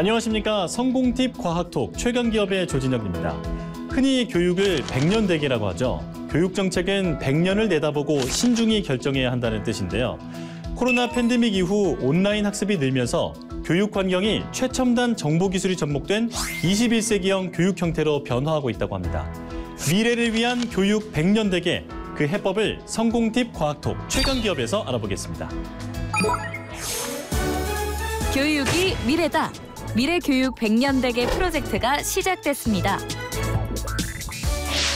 안녕하십니까. 성공팁 과학톡 최강기업의 조진혁입니다. 흔히 교육을 100년대계라고 하죠. 교육정책은 100년을 내다보고 신중히 결정해야 한다는 뜻인데요. 코로나 팬데믹 이후 온라인 학습이 늘면서 교육 환경이 최첨단 정보기술이 접목된 21세기형 교육 형태로 변화하고 있다고 합니다. 미래를 위한 교육 100년대계, 그 해법을 성공팁 과학톡 최강기업에서 알아보겠습니다. 교육이 미래다. 미래교육 100년대계 프로젝트가 시작됐습니다.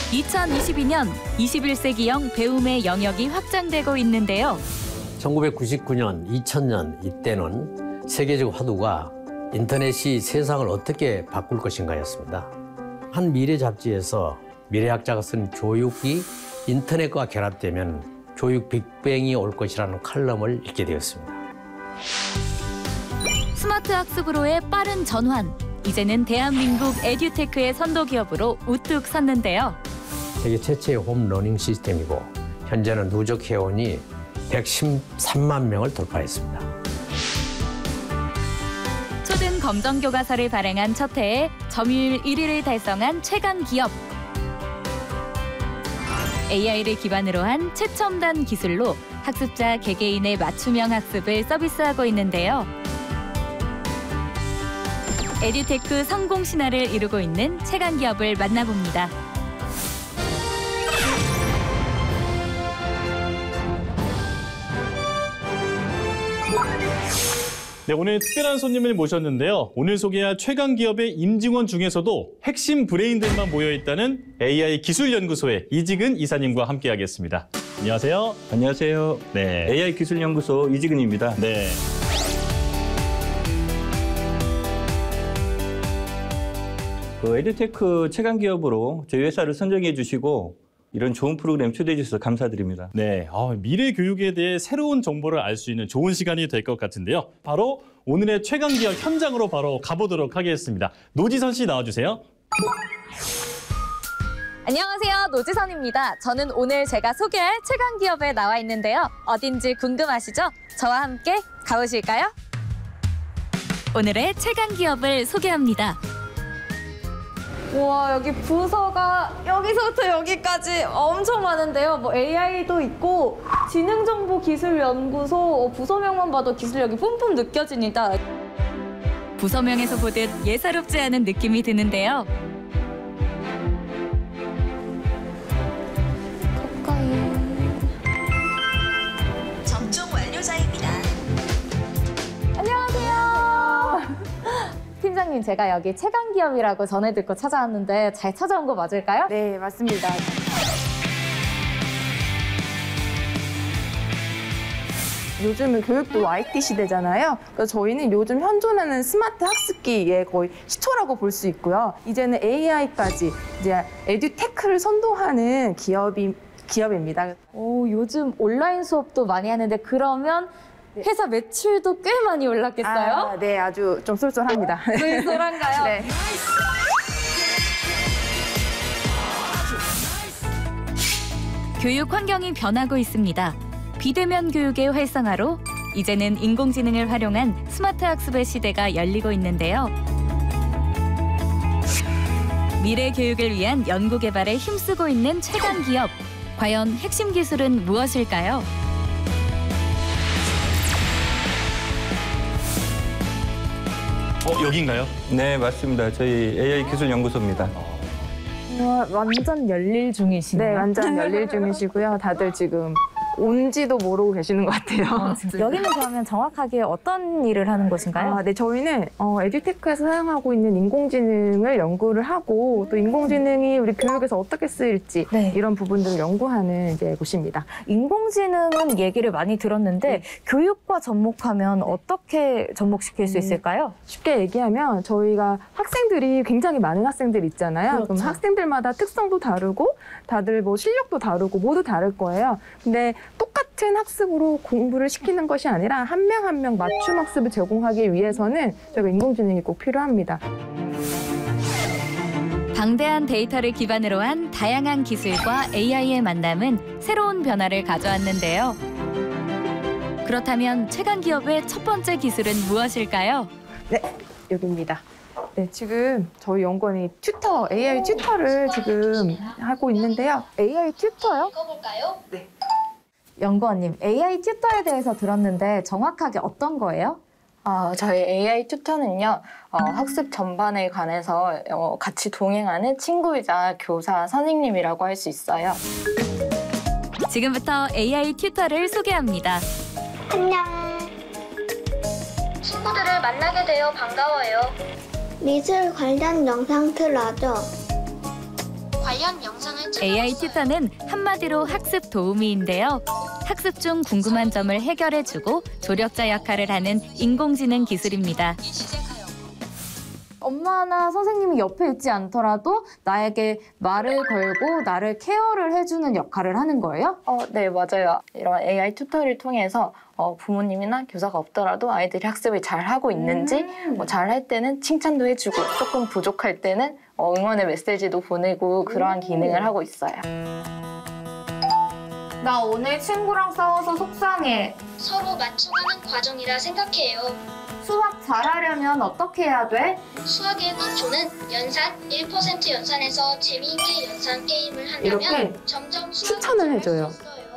2022년 21세기형 배움의 영역이 확장되고 있는데요. 1999년, 2000년 이때는 세계적 화두가 인터넷이 세상을 어떻게 바꿀 것인가였습니다. 한 미래 잡지에서 미래학자가 쓴 교육이 인터넷과 결합되면 교육 빅뱅이 올 것이라는 칼럼을 읽게 되었습니다. 스마트 학습으로의 빠른 전환. 이제는 대한민국 에듀테크의 선도 기업으로 우뚝 섰는데요. 세계 최초의 홈러닝 시스템이고 현재는 누적 회원이 113만 명을 돌파했습니다. 초등 검정 교과서를 발행한 첫 해에 점유율 1위를 달성한 최강 기업. AI를 기반으로 한 최첨단 기술로 학습자 개개인의 맞춤형 학습을 서비스하고 있는데요. 에듀테크 성공 신화를 이루고 있는 최강 기업을 만나봅니다. 네, 오늘 특별한 손님을 모셨는데요. 오늘 소개할 최강 기업의 임직원 중에서도 핵심 브레인들만 모여있다는 AI 기술연구소의 이직은 이사님과 함께하겠습니다. 안녕하세요. 안녕하세요. 네. AI 기술연구소 이직은입니다. 네. 에듀테크 최강 기업으로 저희 회사를 선정해 주시고 이런 좋은 프로그램 초대해 주셔서 감사드립니다. 네, 미래 교육에 대해 새로운 정보를 알 수 있는 좋은 시간이 될 것 같은데요. 바로 오늘의 최강 기업 현장으로 바로 가보도록 하겠습니다. 노지선 씨 나와주세요. 안녕하세요. 노지선입니다. 저는 오늘 제가 소개할 최강 기업에 나와 있는데요. 어딘지 궁금하시죠? 저와 함께 가보실까요? 오늘의 최강 기업을 소개합니다. 우와, 여기 부서가 여기서부터 여기까지 엄청 많은데요. 뭐 AI도 있고 지능정보기술연구소, 부서명만 봐도 기술력이 뿜뿜 느껴집니다. 부서명에서 보듯 예사롭지 않은 느낌이 드는데요. 가까이. 접종 완료자입니다. 안녕하세요. 팀장님, 제가 여기 최강기업이라고 전해 듣고 찾아왔는데 잘 찾아온 거 맞을까요? 네, 맞습니다. 요즘은 교육도 IT 시대잖아요. 그래서 저희는 요즘 현존하는 스마트 학습기의 거의 시초라고 볼 수 있고요. 이제는 AI까지 이제 에듀테크를 선도하는 기업입니다. 오, 요즘 온라인 수업도 많이 하는데 그러면 회사 매출도 꽤 많이 올랐겠어요? 네, 아주 좀 쏠쏠합니다. 쏠쏠한가요? 네. 교육 환경이 변하고 있습니다. 비대면 교육의 활성화로 이제는 인공지능을 활용한 스마트 학습의 시대가 열리고 있는데요. 미래 교육을 위한 연구 개발에 힘쓰고 있는 최강 기업. 과연 핵심 기술은 무엇일까요? 여긴가요? 네, 맞습니다. 저희 AI 기술연구소입니다. 완전 열일 중이시네요. 네, 완전 열일 중이시고요. 다들 지금 온지도 모르고 계시는 것 같아요. 여기는 그러면 정확하게 어떤 일을 하는 곳인가요? 네, 저희는 에듀테크에서 사용하고 있는 인공지능을 연구를 하고 또 인공지능이 우리 교육에서 어떻게 쓰일지 네. 이런 부분들을 연구하는 이제 곳입니다. 인공지능은 얘기를 많이 들었는데 교육과 접목하면 어떻게 접목시킬 수 있을까요? 쉽게 얘기하면 저희가 학생들이 굉장히 많은 학생들이 있잖아요. 그렇죠. 그럼 학생들마다 특성도 다르고 다들 뭐 실력도 다르고 모두 다를 거예요. 근데 똑같은 학습으로 공부를 시키는 것이 아니라 한 명 한 명 맞춤 학습을 제공하기 위해서는 저희가 인공지능이 꼭 필요합니다. 방대한 데이터를 기반으로 한 다양한 기술과 AI의 만남은 새로운 변화를 가져왔는데요. 그렇다면 최강 기업의 첫 번째 기술은 무엇일까요? 여기입니다. 네, 지금 저희 연구원이 튜터, AI 튜터를 지금 하고 있는데요. AI 튜터요? 읽어볼까요? 연구원님, AI 튜터에 대해서 들었는데 정확하게 어떤 거예요? 저희 AI 튜터는요, 학습 전반에 관해서 같이 동행하는 친구이자 교사 선생님이라고 할 수 있어요. 지금부터 AI 튜터를 소개합니다. 안녕. 친구들을 만나게 되어 반가워요. 미술 관련 영상 틀어줘. 관련 영상을 AI 튜터는 한마디로 학습 도우미인데요. 학습 중 궁금한 점을 해결해주고 조력자 역할을 하는 인공지능 기술입니다. 엄마나 선생님이 옆에 있지 않더라도 나에게 말을 걸고 나를 케어를 해주는 역할을 하는 거예요? 네, 맞아요. 이런 AI 튜터를 통해서 부모님이나 교사가 없더라도 아이들이 학습을 잘 하고 있는지, 잘할 때는 칭찬도 해주고, 조금 부족할 때는 응원의 메시지도 보내고 그러한 기능을 하고 있어요. 나 오늘 친구랑 싸워서 속상해. 서로 맞춰가는 과정이라 생각해요. 수학 잘하려면 어떻게 해야 돼? 수학의 기초는 연산, 1% 연산에서 재미있게 연산 게임을 이렇게 한다면 점점 추천을 해줘요.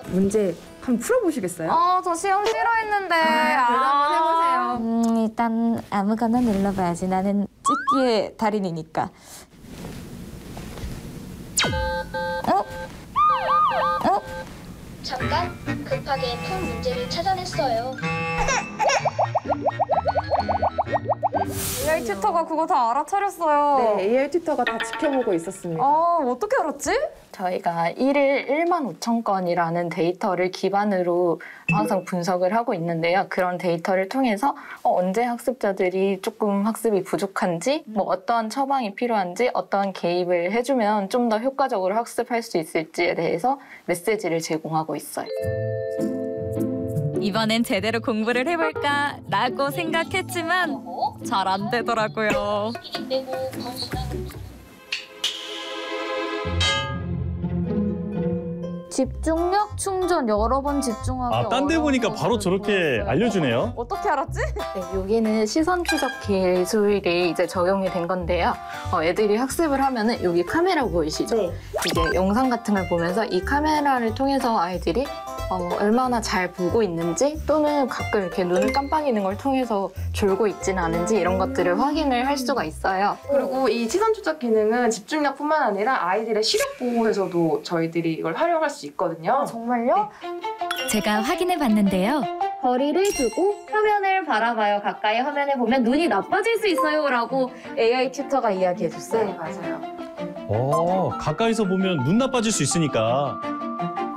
문제 한번 풀어보시겠어요? 저 시험 싫어했는데. 한번 해보세요. 일단 아무거나 눌러봐야지. 나는 찍기의 달인이니까. 잠깐 급하게 푼 문제를 찾아냈어요. AI 튜터가 그거 다 알아차렸어요. 네, AI 튜터가 다 지켜보고 있었습니다. 어떻게 알았지? 저희가 1일 1만 5천 건이라는 데이터를 기반으로 항상 분석을 하고 있는데요. 그런 데이터를 통해서 언제 학습자들이 조금 학습이 부족한지, 어떠한 처방이 필요한지, 어떠한 개입을 해주면 좀 더 효과적으로 학습할 수 있을지에 대해서 메시지를 제공하고 있어요. 이번엔 제대로 공부를 해볼까 라고 생각했지만 잘 안 되더라고요. 빼고 번수는 집중력 충전 여러 번 집중하기. 딴 데 보니까 바로 저렇게 알려주네요. 어떻게 알았지? 네, 여기는 시선 추적 기술이 이제 적용이 된 건데요. 애들이 학습을 하면은 여기 카메라 보이시죠? 네. 이제 영상 같은 걸 보면서 이 카메라를 통해서 아이들이 얼마나 잘 보고 있는지, 또는 가끔 이렇게 눈을 깜빡이는 걸 통해서 졸고 있지는 않은지, 이런 것들을 확인을 할 수가 있어요. 그리고 이 시선 추적 기능은 집중력뿐만 아니라 아이들의 시력 보호에서도 저희들이 이걸 활용할 수 있거든요. 정말요? 제가 확인해 봤는데요. 거리를 두고 화면을 바라봐요. 가까이 화면을 보면 눈이 나빠질 수 있어요. 라고 AI 튜터가 이야기해줬어요. 네, 맞아요. 가까이서 보면 눈 나빠질 수 있으니까.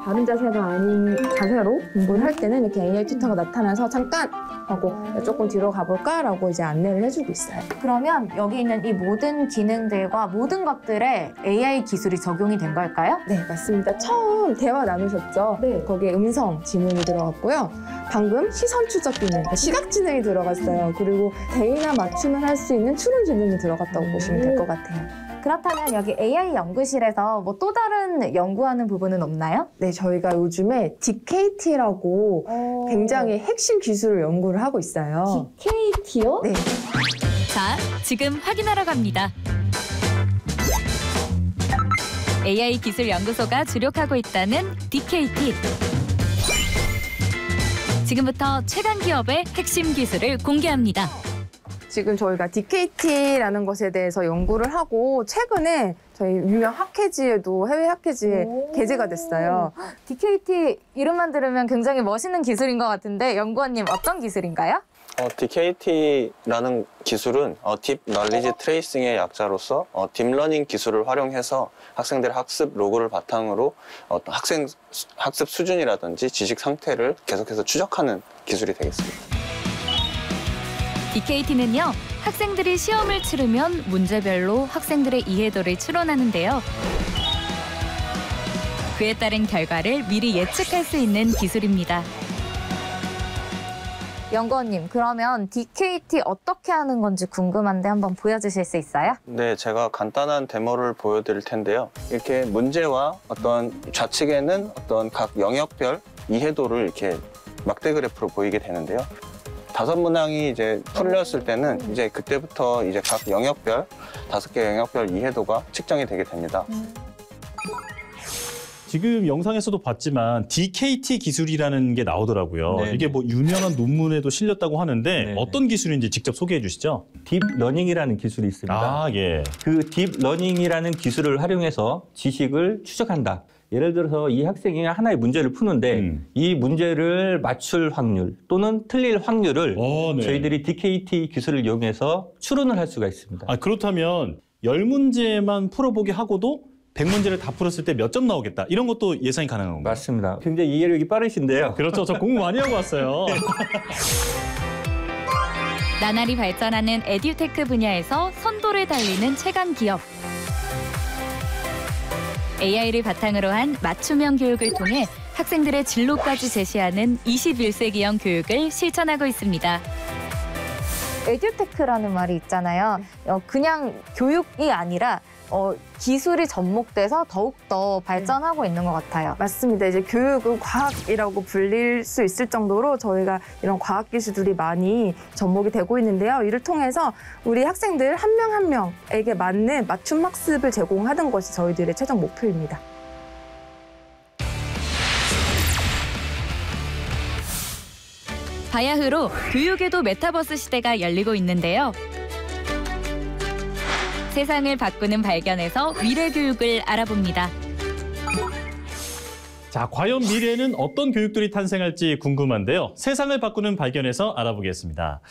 바른 자세가 아닌 자세로 공부를 할 때는 이렇게 AI 튜터가 나타나서 잠깐 하고 조금 뒤로 가볼까라고 이제 안내를 해주고 있어요. 그러면 여기 있는 이 모든 기능들과 모든 것들에 AI 기술이 적용이 된 걸까요? 네, 맞습니다. 처음 대화 나누셨죠? 네. 거기에 음성 지문이 들어갔고요. 방금 시선 추적 기능, 시각 지능이 들어갔어요. 그리고 대이나 맞춤을 할 수 있는 추론 지능이 들어갔다고 보시면 될 것 같아요. 그렇다면 여기 AI 연구실에서 또 다른 연구하는 부분은 없나요? 네, 저희가 요즘에 DKT라고 굉장히 핵심 기술을 연구를 하고 있어요. DKT요? 네. 자, 지금 확인하러 갑니다. AI 기술 연구소가 주력하고 있다는 DKT. 지금부터 최강 기업의 핵심 기술을 공개합니다. 지금 저희가 DKT라는 것에 대해서 연구를 하고 최근에 저희 유명 학회지에도 해외 학회지에 게재가 됐어요. DKT 이름만 들으면 굉장히 멋있는 기술인 것 같은데 연구원님 어떤 기술인가요? DKT라는 기술은 딥 널리지 트레이싱의 약자로서 딥러닝 기술을 활용해서 학생들의 학습 로그를 바탕으로 학생 학습 수준이라든지 지식 상태를 계속해서 추적하는 기술이 되겠습니다. DKT는요, 학생들이 시험을 치르면 문제별로 학생들의 이해도를 추론하는데요. 그에 따른 결과를 미리 예측할 수 있는 기술입니다. 연구원님, 그러면 DKT 어떻게 하는 건지 궁금한데 한번 보여주실 수 있어요? 네, 제가 간단한 데모를 보여드릴 텐데요. 이렇게 문제와 어떤 좌측에는 어떤 각 영역별 이해도를 이렇게 막대 그래프로 보이게 되는데요. 5문항이 이제 풀렸을 때는 이제 그때부터 이제 각 영역별 5개 영역별 이해도가 측정이 되게 됩니다. 지금 영상에서도 봤지만 DKT 기술이라는 게 나오더라고요. 네네. 이게 뭐 유명한 논문에도 실렸다고 하는데 네네. 어떤 기술인지 직접 소개해 주시죠. 딥러닝이라는 기술이 있습니다. 아, 예. 그 딥러닝이라는 기술을 활용해서 지식을 추적한다. 예를 들어서 이 학생이 하나의 문제를 푸는데 이 문제를 맞출 확률 또는 틀릴 확률을 네. 저희들이 DKT 기술을 이용해서 추론을 할 수가 있습니다. 아, 그렇다면 10문제만 풀어보게 하고도 100문제를 다 풀었을 때 몇 점 나오겠다. 이런 것도 예상이 가능한 건가요? 맞습니다. 굉장히 이해력이 빠르신데요. 그렇죠. 저 공부 많이 하고 왔어요. 나날이 발전하는 에듀테크 분야에서 선도를 달리는 최강 기업. AI를 바탕으로 한 맞춤형 교육을 통해 학생들의 진로까지 제시하는 21세기형 교육을 실천하고 있습니다. 에듀테크라는 말이 있잖아요. 그냥 교육이 아니라 기술이 접목돼서 더욱더 발전하고 있는 것 같아요. 맞습니다. 이제 교육은 과학이라고 불릴 수 있을 정도로 저희가 이런 과학 기술들이 많이 접목이 되고 있는데요. 이를 통해서 우리 학생들 한 명 한 명에게 맞는 맞춤 학습을 제공하는 것이 저희들의 최종 목표입니다. 바야흐로 교육에도 메타버스 시대가 열리고 있는데요. 세상을 바꾸는 발견에서 미래 교육을 알아봅니다. 자, 과연 미래에는 어떤 교육들이 탄생할지 궁금한데요. 세상을 바꾸는 발견에서 알아보겠습니다.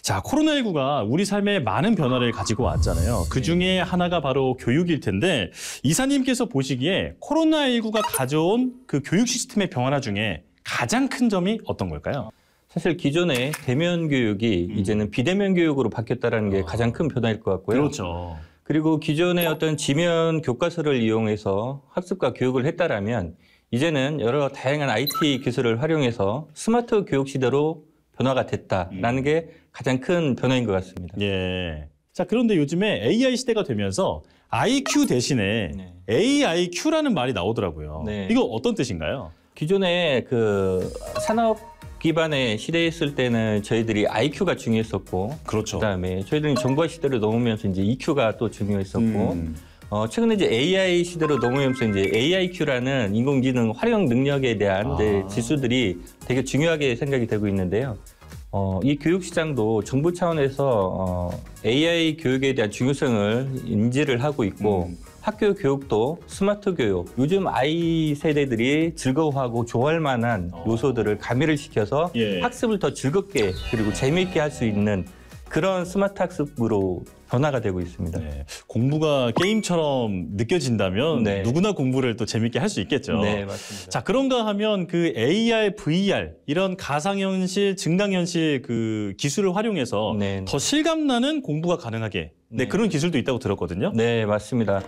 자, 코로나19가 우리 삶에 많은 변화를 가지고 왔잖아요. 그중에 하나가 바로 교육일 텐데 이사님께서 보시기에 코로나19가 가져온 그 교육 시스템의 변화 중에 가장 큰 점이 어떤 걸까요? 사실 기존의 대면 교육이 이제는 비대면 교육으로 바뀌었다는 게 가장 큰 변화일 것 같고요. 그렇죠. 그리고 기존의 어떤 지면 교과서를 이용해서 학습과 교육을 했다라면 이제는 여러 다양한 IT 기술을 활용해서 스마트 교육 시대로 변화가 됐다라는 게 가장 큰 변화인 것 같습니다. 예. 자, 그런데 요즘에 AI 시대가 되면서 IQ 대신에 네. AIQ라는 말이 나오더라고요. 네. 이거 어떤 뜻인가요? 기존에 그 산업 기반의 시대였을 때는 저희들이 IQ가 중요했었고, 그렇죠. 그다음에 저희들은 정보화 시대로 넘으면서 이제 EQ가 또 중요했었고, 최근에 이제 AI 시대로 넘으면서 이제 AIQ라는 인공지능 활용 능력에 대한 이제 지수들이 되게 중요하게 생각이 되고 있는데요. 이 교육 시장도 정부 차원에서 AI 교육에 대한 중요성을 인지를 하고 있고 학교 교육도 스마트 교육, 요즘 아이 세대들이 즐거워하고 좋아할 만한 요소들을 가미를 시켜서 예. 학습을 더 즐겁게 그리고 재미있게 할 수 있는 그런 스마트 학습으로 변화가 되고 있습니다. 네. 공부가 게임처럼 느껴진다면 네. 누구나 공부를 또 재밌게 할 수 있겠죠. 네, 맞습니다. 자, 그런가 하면 그 AR, VR 이런 가상현실, 증강현실 그 기술을 활용해서 네. 더 실감나는 공부가 가능하게 네, 네. 그런 기술도 있다고 들었거든요. 네, 맞습니다.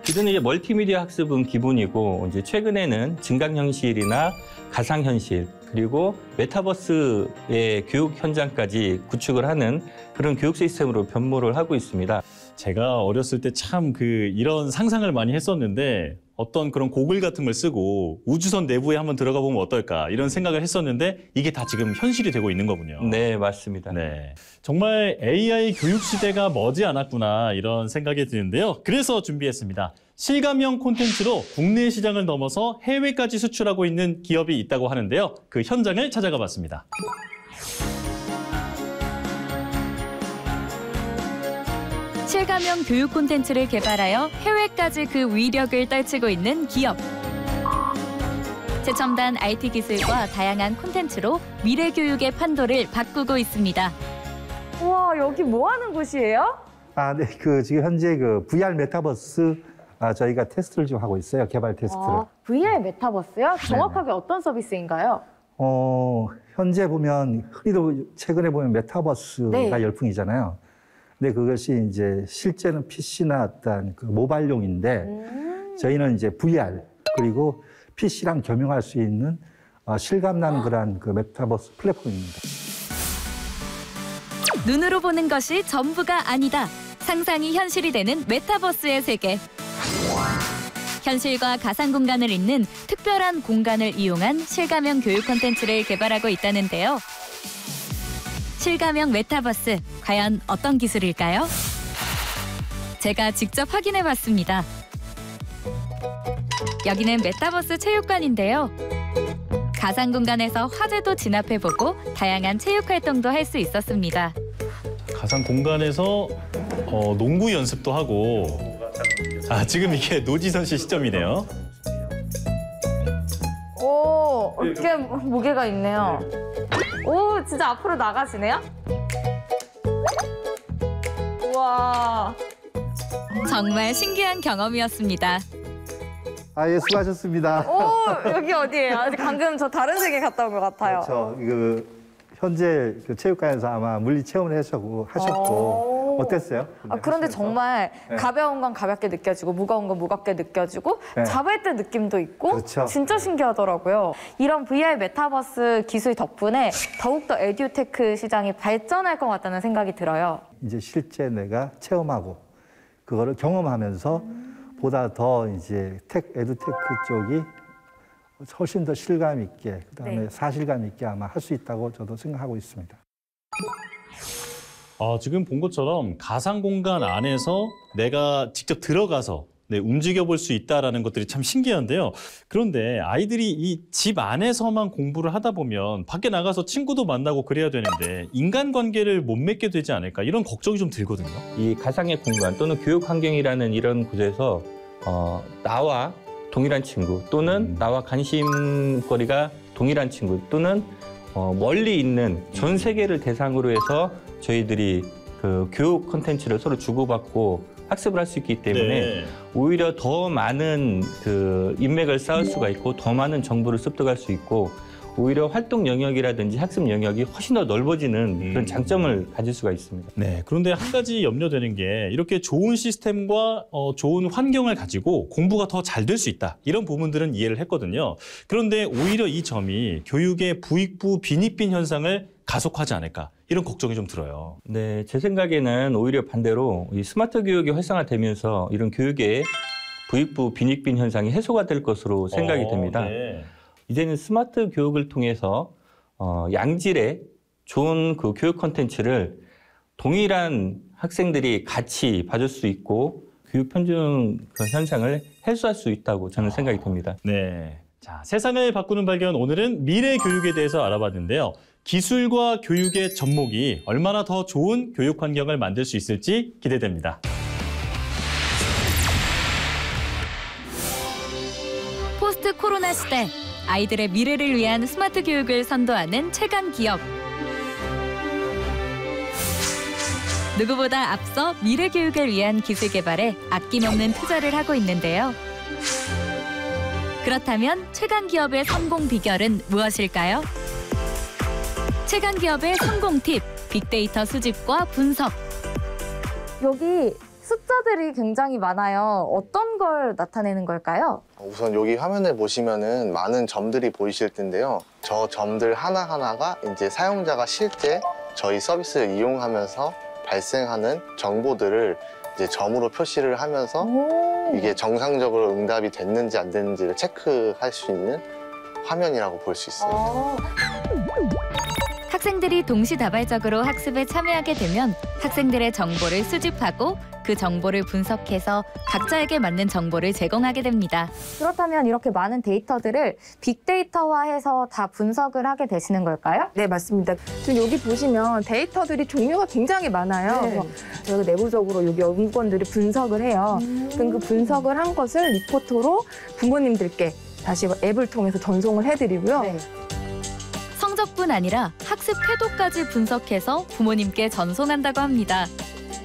기존에 이제 멀티미디어 학습은 기본이고 이제 최근에는 증강현실이나 가상현실 그리고 메타버스의 교육 현장까지 구축을 하는 그런 교육 시스템으로 변모를 하고 있습니다. 제가 어렸을 때 참 이런 상상을 많이 했었는데 어떤 그런 고글 같은 걸 쓰고 우주선 내부에 한번 들어가 보면 어떨까 이런 생각을 했었는데 이게 다 지금 현실이 되고 있는 거군요. 네, 맞습니다. 네, 정말 AI 교육 시대가 머지않았구나 이런 생각이 드는데요. 그래서 준비했습니다. 실감형 콘텐츠로 국내 시장을 넘어서 해외까지 수출하고 있는 기업이 있다고 하는데요. 그 현장을 찾아가 봤습니다. 실감형 교육 콘텐츠를 개발하여 해외까지 그 위력을 떨치고 있는 기업. 최첨단 IT 기술과 다양한 콘텐츠로 미래 교육의 판도를 바꾸고 있습니다. 우와, 여기 뭐 하는 곳이에요? 네. 지금 현재 VR 메타버스 저희가 테스트를 지금 하고 있어요. 개발 테스트를. VR 메타버스요? 정확하게 어떤 서비스인가요? 현재 보면 흔히도 최근에 보면 메타버스가 열풍이잖아요. 근데 그것이 이제 실제는 PC나 어떤 모바일용인데 저희는 이제 VR 그리고 PC랑 겸용할 수 있는 실감나는 그런 메타버스 플랫폼입니다. 눈으로 보는 것이 전부가 아니다. 상상이 현실이 되는 메타버스의 세계. 현실과 가상 공간을 잇는 특별한 공간을 이용한 실감형 교육 콘텐츠를 개발하고 있다는데요. 실감형 메타버스, 과연 어떤 기술일까요? 제가 직접 확인해 봤습니다. 여기는 메타버스 체육관인데요. 가상 공간에서 화제도 진압해보고 다양한 체육 활동도 할 수 있었습니다. 가상 공간에서 농구 연습도 하고. 지금 이게 노지선 씨 시점이네요. 오, 꽤 무게가 있네요. 오, 진짜 앞으로 나가시네요? 우와. 정말 신기한 경험이었습니다. 예, 수고하셨습니다. 오, 여기 어디예요? 방금 저 다른 세계 갔다 온 것 같아요. 현재 그 체육관에서 아마 물리 체험을 하셨고 어땠어요? 그런데 정말 네. 가벼운 건 가볍게 느껴지고 무거운 건 무겁게 느껴지고 네. 잡을 때 느낌도 있고 그렇죠. 진짜 신기하더라고요. 이런 VR 메타버스 기술 덕분에 더욱더 에듀테크 시장이 발전할 것 같다는 생각이 들어요. 이제 실제 내가 체험하고 그거를 경험하면서 보다 더 이제 에듀테크 쪽이 훨씬 더 실감 있게, 그다음에 네. 사실감 있게 아마 할 수 있다고 저도 생각하고 있습니다. 지금 본 것처럼 가상 공간 안에서 내가 직접 들어가서 움직여 볼 수 있다는 것들이 참 신기한데요. 그런데 아이들이 이 집 안에서만 공부를 하다 보면 밖에 나가서 친구도 만나고 그래야 되는데 인간관계를 못 맺게 되지 않을까 이런 걱정이 좀 들거든요. 이 가상의 공간 또는 교육 환경이라는 이런 곳에서 나와 동일한 친구 또는 나와 관심거리가 동일한 친구 또는 멀리 있는 전 세계를 대상으로 해서 저희들이 그 교육 콘텐츠를 서로 주고받고 학습을 할 수 있기 때문에 오히려 더 많은 그 인맥을 쌓을 수가 있고 더 많은 정보를 습득할 수 있고 오히려 활동 영역이라든지 학습 영역이 훨씬 더 넓어지는 그런 장점을 가질 수가 있습니다. 네, 그런데 한 가지 염려되는 게 이렇게 좋은 시스템과 좋은 환경을 가지고 공부가 더 잘 될 수 있다. 이런 부분들은 이해를 했거든요. 그런데 오히려 이 점이 교육의 부익부 빈익빈 현상을 가속화하지 않을까. 이런 걱정이 좀 들어요. 네, 제 생각에는 오히려 반대로 이 스마트 교육이 활성화되면서 이런 교육의 부익부 빈익빈 현상이 해소가 될 것으로 생각이 됩니다. 네. 이제는 스마트 교육을 통해서 양질의 좋은 그 교육 콘텐츠를 동일한 학생들이 같이 봐줄 수 있고 교육 편중 그 현상을 해소할 수 있다고 저는 생각이 듭니다. 네. 자, 세상을 바꾸는 발견 오늘은 미래 교육에 대해서 알아봤는데요. 기술과 교육의 접목이 얼마나 더 좋은 교육 환경을 만들 수 있을지 기대됩니다. 포스트 코로나 시대, 아이들의 미래를 위한 스마트 교육을 선도하는 최강 기업. 누구보다 앞서 미래 교육을 위한 기술 개발에 아낌없는 투자를 하고 있는데요. 그렇다면 최강 기업의 성공 비결은 무엇일까요? 최강 기업의 성공 팁, 빅데이터 수집과 분석. 여기 숫자들이 굉장히 많아요. 어떤 걸 나타내는 걸까요? 우선 여기 화면을 보시면은 많은 점들이 보이실 텐데요. 저 점들 하나하나가 이제 사용자가 실제 저희 서비스를 이용하면서 발생하는 정보들을 이제 점으로 표시를 하면서 이게 정상적으로 응답이 됐는지 안 됐는지를 체크할 수 있는 화면이라고 볼 수 있어요. 학생들이 동시다발적으로 학습에 참여하게 되면 학생들의 정보를 수집하고 그 정보를 분석해서 각자에게 맞는 정보를 제공하게 됩니다. 그렇다면 이렇게 많은 데이터들을 빅데이터화해서 다 분석을 하게 되시는 걸까요? 네, 맞습니다. 지금 여기 보시면 데이터들이 종류가 굉장히 많아요. 그래서 저희가 내부적으로 여기 연구원들이 분석을 해요. 그럼 그 분석을 한 것을 리포터로 부모님들께 다시 앱을 통해서 전송을 해드리고요. 성적뿐 아니라 학습 태도까지 분석해서 부모님께 전송한다고 합니다.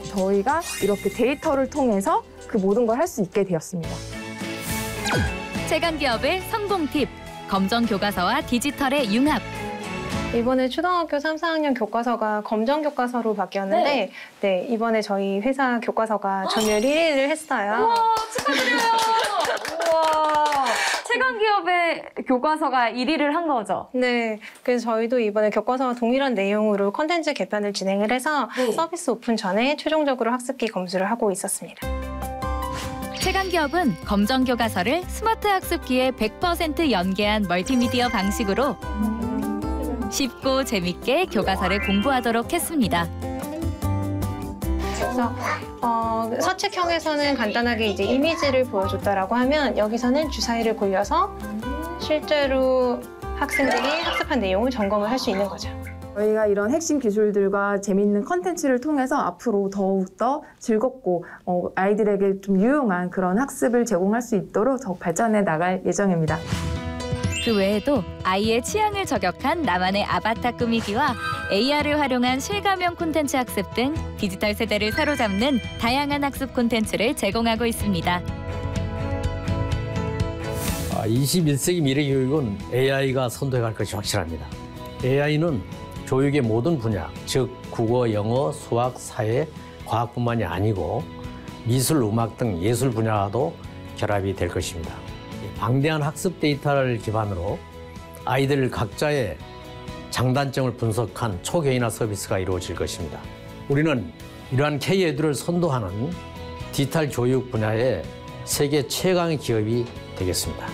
저희가 이렇게 데이터를 통해서 그 모든 걸 할 수 있게 되었습니다. 최강 기업의 성공 팁, 검정 교과서와 디지털의 융합. 이번에 초등학교 3, 4학년 교과서가 검정 교과서로 바뀌었는데 네, 이번에 저희 회사 교과서가 전율 1위를 했어요. 우와, 축하드려요. 우와, 최강 기업의 교과서가 1위를 한 거죠? 네, 그래서 저희도 이번에 교과서와 동일한 내용으로 컨텐츠 개편을 진행을 해서 서비스 오픈 전에 최종적으로 학습기 검수를 하고 있었습니다. 최강 기업은 검정 교과서를 스마트 학습기에 100% 연계한 멀티미디어 방식으로 쉽고 재밌게 교과서를 공부하도록 했습니다. 그래서 서책형에서는 간단하게 이제 이미지를 보여줬다라고 하면 여기서는 주사위를 굴려서 실제로 학생들이 학습한 내용을 점검을 할 수 있는 거죠. 저희가 이런 핵심 기술들과 재미있는 컨텐츠를 통해서 앞으로 더욱더 즐겁고 아이들에게 좀 유용한 그런 학습을 제공할 수 있도록 더 발전해 나갈 예정입니다. 그 외에도 아이의 취향을 저격한 나만의 아바타 꾸미기와 AR을 활용한 실감형 콘텐츠 학습 등 디지털 세대를 사로잡는 다양한 학습 콘텐츠를 제공하고 있습니다. 21세기 미래 교육은 AI가 선도해갈 것이 확실합니다. AI는 교육의 모든 분야, 즉 국어, 영어, 수학, 사회, 과학뿐만이 아니고 미술, 음악 등 예술 분야도 결합이 될 것입니다. 방대한 학습 데이터를 기반으로 아이들 각자의 장단점을 분석한 초개인화 서비스가 이루어질 것입니다. 우리는 이러한 K-에듀를 선도하는 디지털 교육 분야의 세계 최강의 기업이 되겠습니다.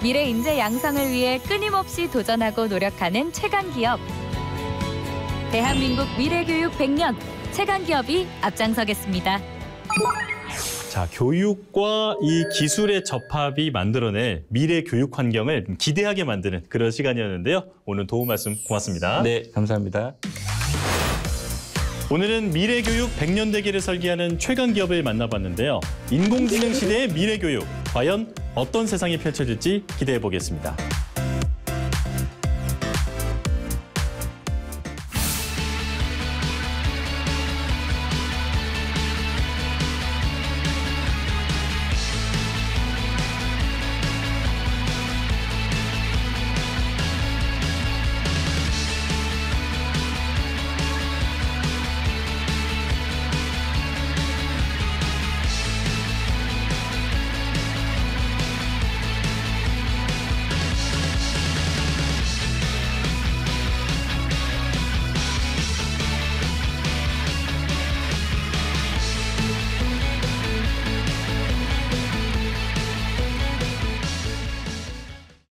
미래 인재 양성을 위해 끊임없이 도전하고 노력하는 최강 기업. 대한민국 미래교육 100년 최강 기업이 앞장서겠습니다. 자, 교육과 이 기술의 접합이 만들어낼 미래 교육 환경을 기대하게 만드는 그런 시간이었는데요. 오늘 도움 말씀 고맙습니다. 네, 감사합니다. 오늘은 미래교육 100년 대계를 설계하는 최강 기업을 만나봤는데요. 인공지능 시대의 미래교육, 과연 어떤 세상이 펼쳐질지 기대해 보겠습니다.